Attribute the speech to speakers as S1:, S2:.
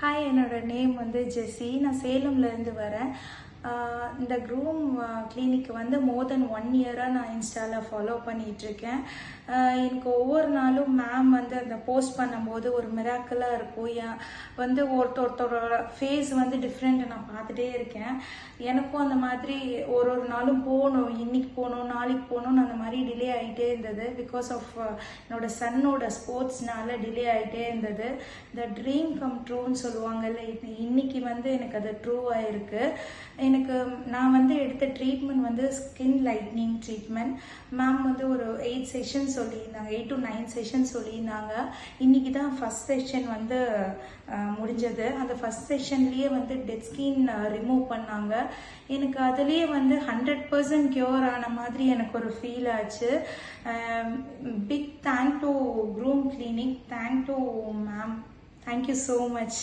S1: Hi, என்னோட name வந்து ஜெஸி. நான் சேலம்லேருந்து வரேன். இந்த க்ரூம் கிளினிக் வந்து மோர் தென் 1 இயராக நான் இன்ஸ்டாவில் ஃபாலோ பண்ணிகிட்ருக்கேன். எனக்கு ஒவ்வொரு நாளும் மேம் வந்து அந்த போஸ்ட் பண்ணும்போது ஒரு மிராக்கலாக இருக்கும். வந்து ஒருத்தரோட ஃபேஸ் வந்து டிஃப்ரெண்ட்டை நான் பார்த்துட்டே இருக்கேன். எனக்கும் அந்த மாதிரி ஒரு நாளும் போகணும், இன்னைக்கு போகணும், நாளைக்கு போகணும்னு அந்த மாதிரி டிலே ஆகிட்டே இருந்தது. பிகாஸ் ஆஃப் என்னோட சன்னோட ஸ்போர்ட்ஸ்னால டிலே ஆகிட்டே இருந்தது. இந்த ட்ரீம் கம் ட்ரூன்னு சொல்லுவாங்கல்ல, இன்னைக்கு வந்து எனக்கு அது ட்ரூ ஆயிருக்கு. நான் வந்து எடுத்த ட்ரீட்மெண்ட் வந்து ஸ்கின் லைட்னிங் ட்ரீட்மெண்ட். மேம் வந்து ஒரு 8 செஷன் சொல்லியிருந்தாங்க, 8 to 9 செஷன் சொல்லியிருந்தாங்க. இன்னைக்கு தான் ஃபர்ஸ்ட் செஷன் வந்து முடிஞ்சது. அந்த ஃபர்ஸ்ட் செஷன்லேயே வந்து டெட் ஸ்கின் ரிமூவ் பண்ணாங்க. எனக்கு அதுலேயே வந்து 100% க்யூர் ஆன மாதிரி எனக்கு ஒரு ஃபீல் ஆச்சு. Big thank to Groom clinic, thank to ma'am. Thank you so much.